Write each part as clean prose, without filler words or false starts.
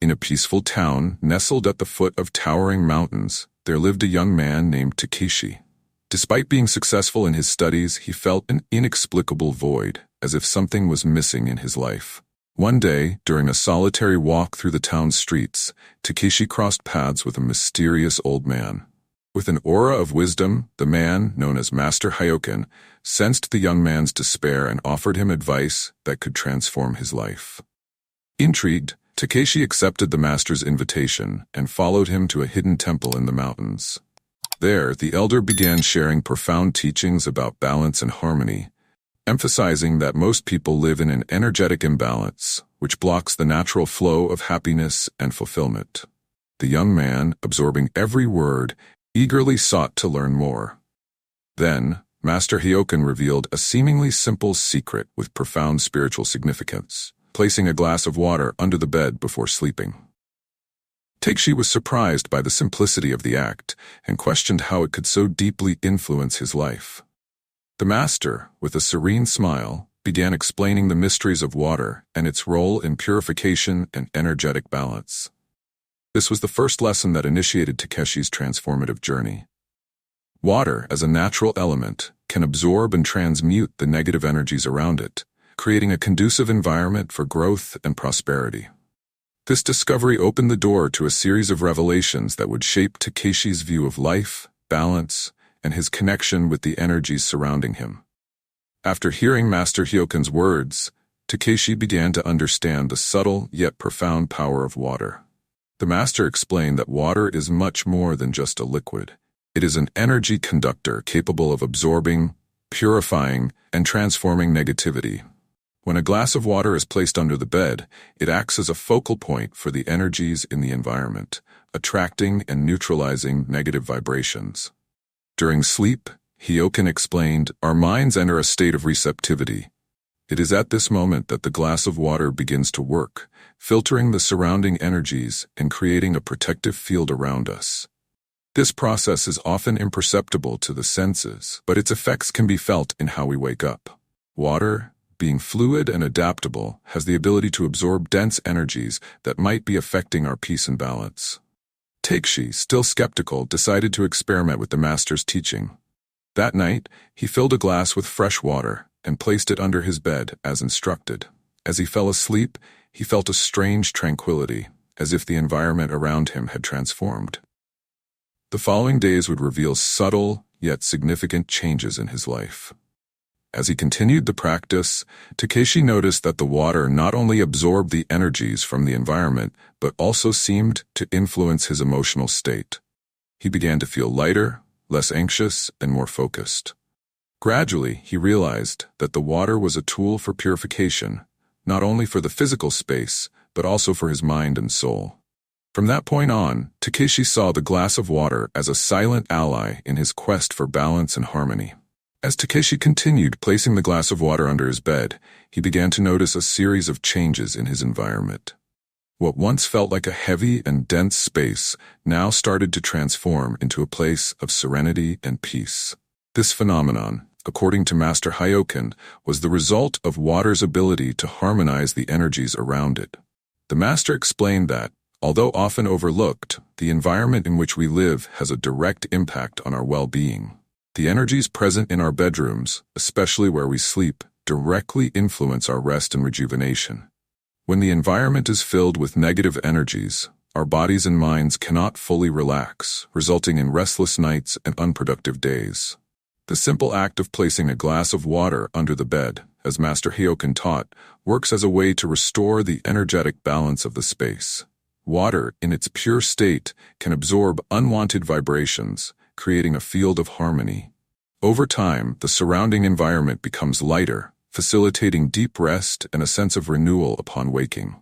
In a peaceful town nestled at the foot of towering mountains, there lived a young man named Takeshi. Despite being successful in his studies, he felt an inexplicable void, as if something was missing in his life. One day, during a solitary walk through the town's streets, Takeshi crossed paths with a mysterious old man. With an aura of wisdom, the man, known as Master Hyoken, sensed the young man's despair and offered him advice that could transform his life. Intrigued, Takeshi accepted the master's invitation and followed him to a hidden temple in the mountains. There, the elder began sharing profound teachings about balance and harmony, emphasizing that most people live in an energetic imbalance, which blocks the natural flow of happiness and fulfillment. The young man, absorbing every word, eagerly sought to learn more. Then, Master Hyoken revealed a seemingly simple secret with profound spiritual significance, placing a glass of water under the bed before sleeping. Takeshi was surprised by the simplicity of the act and questioned how it could so deeply influence his life. The master, with a serene smile, began explaining the mysteries of water and its role in purification and energetic balance. This was the first lesson that initiated Takeshi's transformative journey. Water, as a natural element, can absorb and transmute the negative energies around it, creating a conducive environment for growth and prosperity. This discovery opened the door to a series of revelations that would shape Takeshi's view of life, balance, and his connection with the energies surrounding him. After hearing Master Hyoken's words, Takeshi began to understand the subtle yet profound power of water. The master explained that water is much more than just a liquid. It is an energy conductor capable of absorbing, purifying, and transforming negativity. When a glass of water is placed under the bed, it acts as a focal point for the energies in the environment, attracting and neutralizing negative vibrations. During sleep, Hyoken explained, our minds enter a state of receptivity. It is at this moment that the glass of water begins to work, filtering the surrounding energies and creating a protective field around us. This process is often imperceptible to the senses, but its effects can be felt in how we wake up. Water, being fluid and adaptable, has the ability to absorb dense energies that might be affecting our peace and balance. Takeshi, still skeptical, decided to experiment with the master's teaching. That night, he filled a glass with fresh water and placed it under his bed as instructed. As he fell asleep, he felt a strange tranquility, as if the environment around him had transformed. The following days would reveal subtle, yet significant changes in his life. As he continued the practice, Takeshi noticed that the water not only absorbed the energies from the environment, but also seemed to influence his emotional state. He began to feel lighter, less anxious, and more focused. Gradually, he realized that the water was a tool for purification, not only for the physical space, but also for his mind and soul. From that point on, Takeshi saw the glass of water as a silent ally in his quest for balance and harmony. As Takeshi continued placing the glass of water under his bed, he began to notice a series of changes in his environment. What once felt like a heavy and dense space now started to transform into a place of serenity and peace. This phenomenon, according to Master Hyoken, was the result of water's ability to harmonize the energies around it. The master explained that, although often overlooked, the environment in which we live has a direct impact on our well-being. The energies present in our bedrooms, especially where we sleep, directly influence our rest and rejuvenation. When the environment is filled with negative energies, our bodies and minds cannot fully relax, resulting in restless nights and unproductive days. The simple act of placing a glass of water under the bed, as Master Hyoken taught, works as a way to restore the energetic balance of the space. Water, in its pure state, can absorb unwanted vibrations, creating a field of harmony. Over time, the surrounding environment becomes lighter, facilitating deep rest and a sense of renewal upon waking.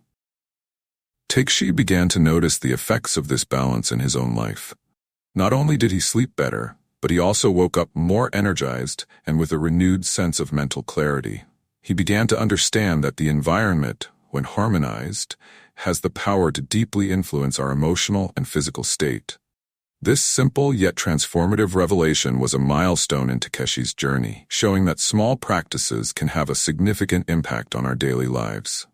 Takeshi began to notice the effects of this balance in his own life. Not only did he sleep better, but he also woke up more energized and with a renewed sense of mental clarity. He began to understand that the environment, when harmonized, has the power to deeply influence our emotional and physical state. This simple yet transformative revelation was a milestone in Takeshi's journey, showing that small practices can have a significant impact on our daily lives.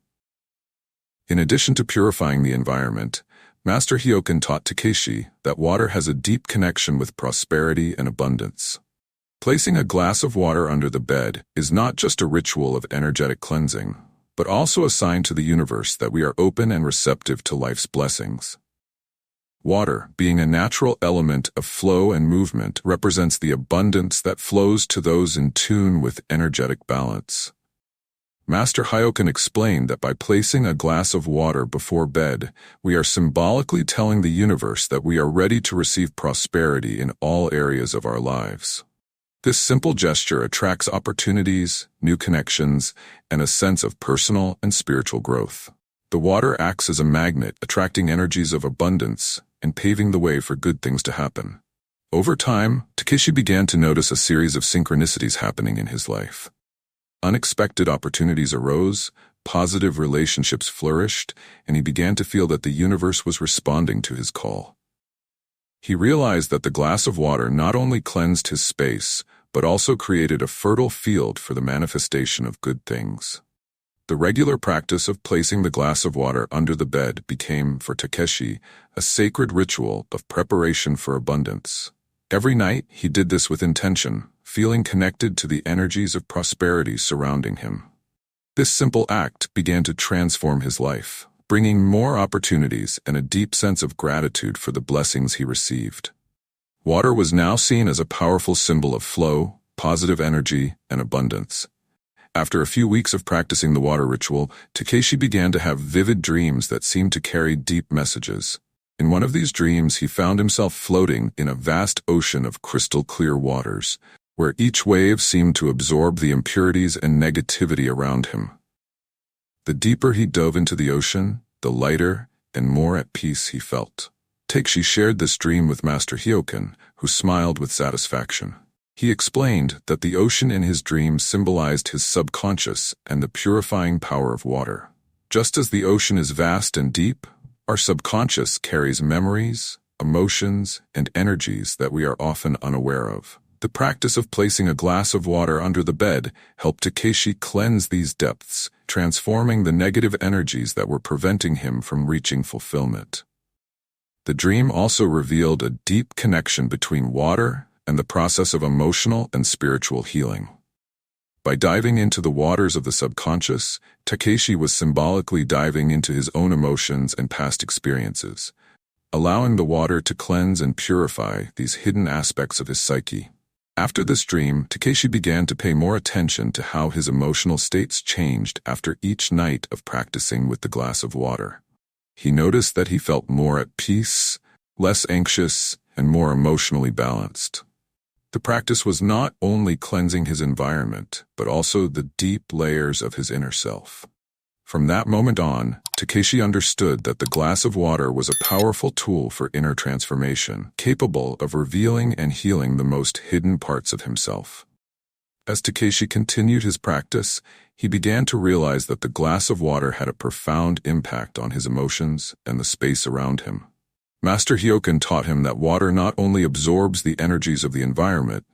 In addition to purifying the environment, Master Hyoken taught Takeshi that water has a deep connection with prosperity and abundance. Placing a glass of water under the bed is not just a ritual of energetic cleansing, but also a sign to the universe that we are open and receptive to life's blessings. Water, being a natural element of flow and movement, represents the abundance that flows to those in tune with energetic balance. Master Hyoken explained that by placing a glass of water before bed, we are symbolically telling the universe that we are ready to receive prosperity in all areas of our lives. This simple gesture attracts opportunities, new connections, and a sense of personal and spiritual growth. The water acts as a magnet, attracting energies of abundance and paving the way for good things to happen. Over time, Takeshi began to notice a series of synchronicities happening in his life. Unexpected opportunities arose, positive relationships flourished, and he began to feel that the universe was responding to his call. He realized that the glass of water not only cleansed his space, but also created a fertile field for the manifestation of good things. The regular practice of placing the glass of water under the bed became, for Takeshi, a sacred ritual of preparation for abundance. Every night, he did this with intention, feeling connected to the energies of prosperity surrounding him. This simple act began to transform his life, bringing more opportunities and a deep sense of gratitude for the blessings he received. Water was now seen as a powerful symbol of flow, positive energy, and abundance. After a few weeks of practicing the water ritual, Takeshi began to have vivid dreams that seemed to carry deep messages. In one of these dreams, he found himself floating in a vast ocean of crystal-clear waters, where each wave seemed to absorb the impurities and negativity around him. The deeper he dove into the ocean, the lighter and more at peace he felt. Takeshi shared this dream with Master Hyoken, who smiled with satisfaction. He explained that the ocean in his dream symbolized his subconscious and the purifying power of water. Just as the ocean is vast and deep, our subconscious carries memories, emotions, and energies that we are often unaware of. The practice of placing a glass of water under the bed helped Takeshi cleanse these depths, transforming the negative energies that were preventing him from reaching fulfillment. The dream also revealed a deep connection between water and the process of emotional and spiritual healing. By diving into the waters of the subconscious, Takeshi was symbolically diving into his own emotions and past experiences, allowing the water to cleanse and purify these hidden aspects of his psyche. After this dream, Takeshi began to pay more attention to how his emotional states changed after each night of practicing with the glass of water. He noticed that he felt more at peace, less anxious, and more emotionally balanced. The practice was not only cleansing his environment, but also the deep layers of his inner self. From that moment on, Takeshi understood that the glass of water was a powerful tool for inner transformation, capable of revealing and healing the most hidden parts of himself. As Takeshi continued his practice, he began to realize that the glass of water had a profound impact on his emotions and the space around him. Master Hyoken taught him that water not only absorbs the energies of the environment,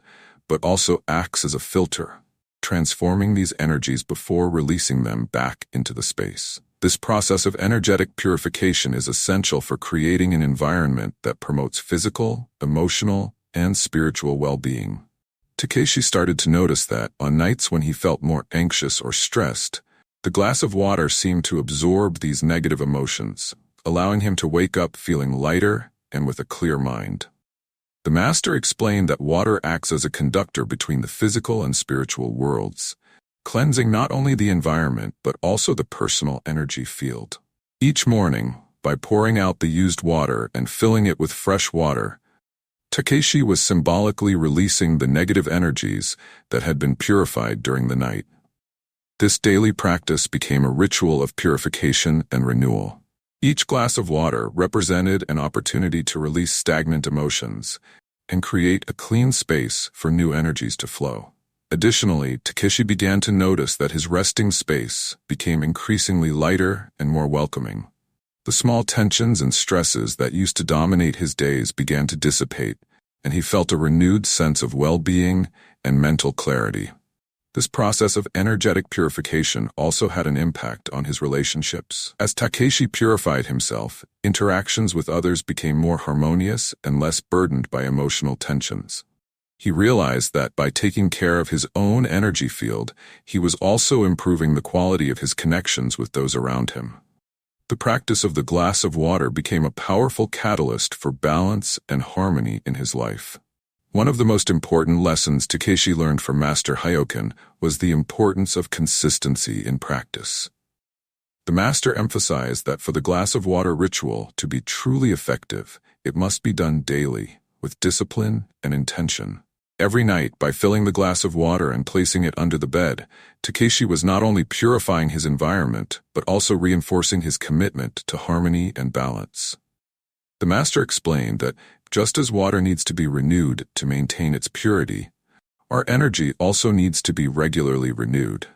but also acts as a filter, transforming these energies before releasing them back into the space. This process of energetic purification is essential for creating an environment that promotes physical, emotional, and spiritual well-being. Takeshi started to notice that, on nights when he felt more anxious or stressed, the glass of water seemed to absorb these negative emotions, allowing him to wake up feeling lighter and with a clear mind. The master explained that water acts as a conductor between the physical and spiritual worlds, cleansing not only the environment but also the personal energy field. Each morning, by pouring out the used water and filling it with fresh water, Takeshi was symbolically releasing the negative energies that had been purified during the night. This daily practice became a ritual of purification and renewal. Each glass of water represented an opportunity to release stagnant emotions and create a clean space for new energies to flow. Additionally, Takeshi began to notice that his resting space became increasingly lighter and more welcoming. The small tensions and stresses that used to dominate his days began to dissipate, and he felt a renewed sense of well-being and mental clarity. This process of energetic purification also had an impact on his relationships. As Takeshi purified himself, interactions with others became more harmonious and less burdened by emotional tensions. He realized that by taking care of his own energy field, he was also improving the quality of his connections with those around him. The practice of the glass of water became a powerful catalyst for balance and harmony in his life. One of the most important lessons Takeshi learned from Master Hyokin was the importance of consistency in practice. The master emphasized that for the glass of water ritual to be truly effective, it must be done daily, with discipline and intention. Every night, by filling the glass of water and placing it under the bed, Takeshi was not only purifying his environment, but also reinforcing his commitment to harmony and balance. The master explained that just as water needs to be renewed to maintain its purity, our energy also needs to be regularly renewed.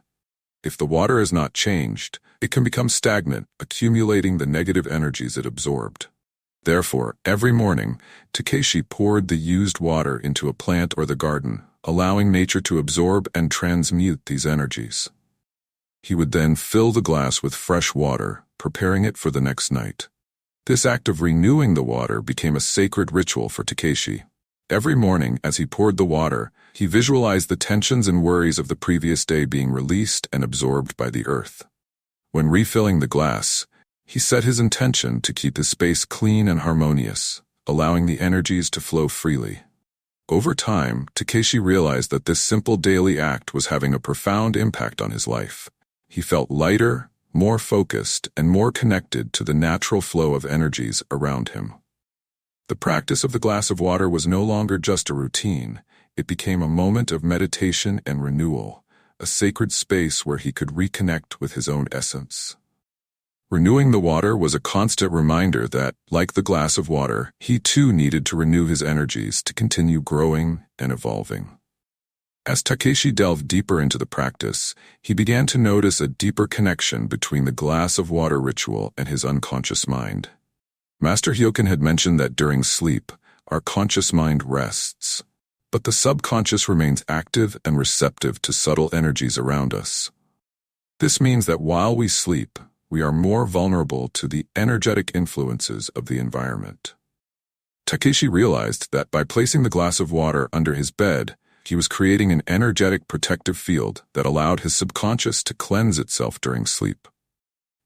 If the water is not changed, it can become stagnant, accumulating the negative energies it absorbed. Therefore, every morning, Takeshi poured the used water into a plant or the garden, allowing nature to absorb and transmute these energies. He would then fill the glass with fresh water, preparing it for the next night. This act of renewing the water became a sacred ritual for Takeshi. Every morning, as he poured the water, he visualized the tensions and worries of the previous day being released and absorbed by the earth. When refilling the glass, he set his intention to keep his space clean and harmonious, allowing the energies to flow freely. Over time, Takeshi realized that this simple daily act was having a profound impact on his life. He felt lighter, more focused, and more connected to the natural flow of energies around him. The practice of the glass of water was no longer just a routine. It became a moment of meditation and renewal, a sacred space where he could reconnect with his own essence. Renewing the water was a constant reminder that, like the glass of water, he too needed to renew his energies to continue growing and evolving. As Takeshi delved deeper into the practice, he began to notice a deeper connection between the glass of water ritual and his unconscious mind. Master Hyokin had mentioned that during sleep, our conscious mind rests, but the subconscious remains active and receptive to subtle energies around us. This means that while we sleep, we are more vulnerable to the energetic influences of the environment. Takeshi realized that by placing the glass of water under his bed, he was creating an energetic protective field that allowed his subconscious to cleanse itself during sleep.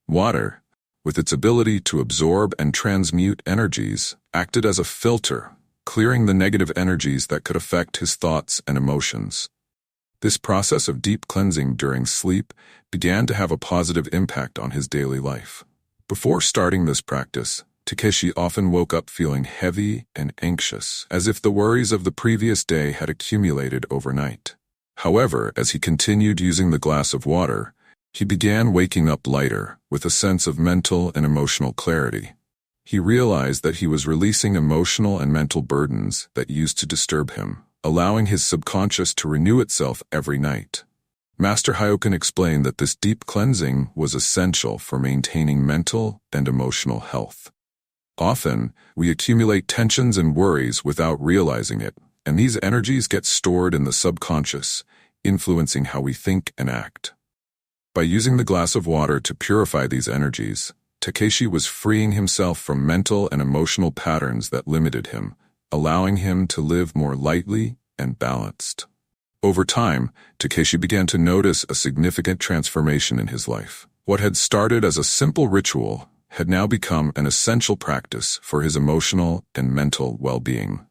Water, with its ability to absorb and transmute energies, acted as a filter, clearing the negative energies that could affect his thoughts and emotions. This process of deep cleansing during sleep began to have a positive impact on his daily life. Before starting this practice, Takeshi often woke up feeling heavy and anxious, as if the worries of the previous day had accumulated overnight. However, as he continued using the glass of water, he began waking up lighter, with a sense of mental and emotional clarity. He realized that he was releasing emotional and mental burdens that used to disturb him, allowing his subconscious to renew itself every night. Master Hyokin explained that this deep cleansing was essential for maintaining mental and emotional health. Often, we accumulate tensions and worries without realizing it, and these energies get stored in the subconscious, influencing how we think and act. By using the glass of water to purify these energies, Takeshi was freeing himself from mental and emotional patterns that limited him, allowing him to live more lightly and balanced. Over time, Takeshi began to notice a significant transformation in his life. What had started as a simple ritual had now become an essential practice for his emotional and mental well-being.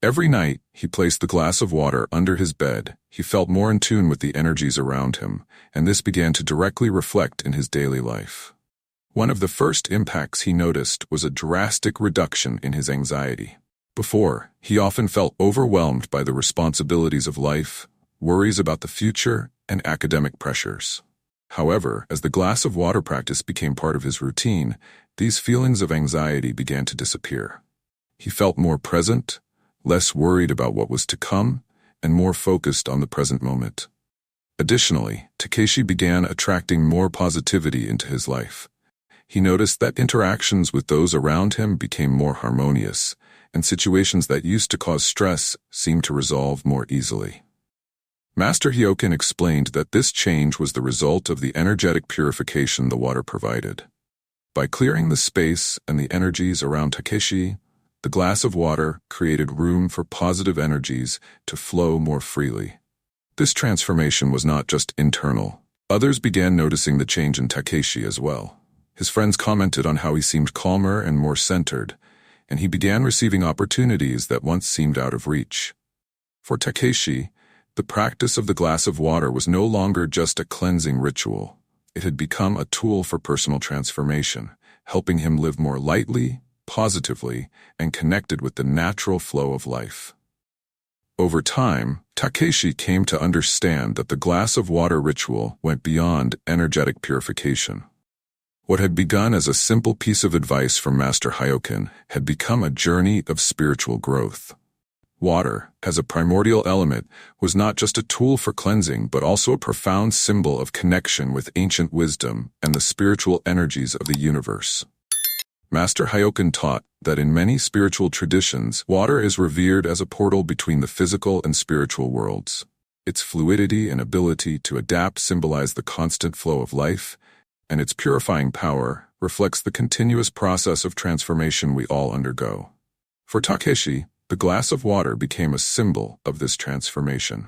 Every night, he placed the glass of water under his bed. He felt more in tune with the energies around him, and this began to directly reflect in his daily life. One of the first impacts he noticed was a drastic reduction in his anxiety. Before, he often felt overwhelmed by the responsibilities of life, worries about the future, and academic pressures. However, as the glass of water practice became part of his routine, these feelings of anxiety began to disappear. He felt more present, less worried about what was to come, and more focused on the present moment. Additionally, Takeshi began attracting more positivity into his life. He noticed that interactions with those around him became more harmonious, and situations that used to cause stress seemed to resolve more easily. Master Hyokin explained that this change was the result of the energetic purification the water provided. By clearing the space and the energies around Takeshi, the glass of water created room for positive energies to flow more freely. This transformation was not just internal. Others began noticing the change in Takeshi as well. His friends commented on how he seemed calmer and more centered, and he began receiving opportunities that once seemed out of reach. For Takeshi, the practice of the glass of water was no longer just a cleansing ritual. It had become a tool for personal transformation, helping him live more lightly, positively, and connected with the natural flow of life. Over time, Takeshi came to understand that the glass of water ritual went beyond energetic purification. What had begun as a simple piece of advice from Master Hyokin had become a journey of spiritual growth. Water, as a primordial element, was not just a tool for cleansing but also a profound symbol of connection with ancient wisdom and the spiritual energies of the universe. Master Hyokin taught that in many spiritual traditions, water is revered as a portal between the physical and spiritual worlds. Its fluidity and ability to adapt symbolize the constant flow of life, and its purifying power reflects the continuous process of transformation we all undergo. For Takeshi, the glass of water became a symbol of this transformation.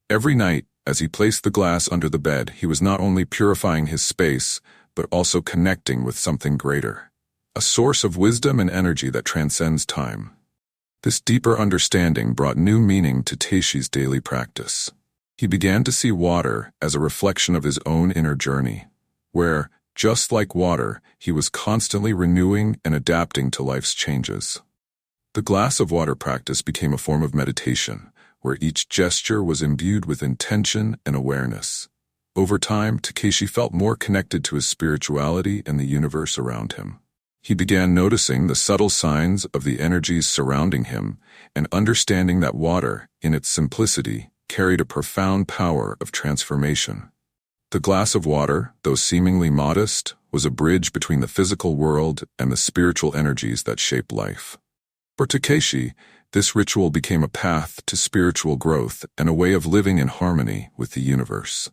Every night, as he placed the glass under the bed, he was not only purifying his space, but also connecting with something greater, a source of wisdom and energy that transcends time. This deeper understanding brought new meaning to Takeshi's daily practice. He began to see water as a reflection of his own inner journey, where, just like water, he was constantly renewing and adapting to life's changes. The glass of water practice became a form of meditation, where each gesture was imbued with intention and awareness. Over time, Takeshi felt more connected to his spirituality and the universe around him. He began noticing the subtle signs of the energies surrounding him and understanding that water, in its simplicity, carried a profound power of transformation. The glass of water, though seemingly modest, was a bridge between the physical world and the spiritual energies that shape life. For Takeshi, this ritual became a path to spiritual growth and a way of living in harmony with the universe.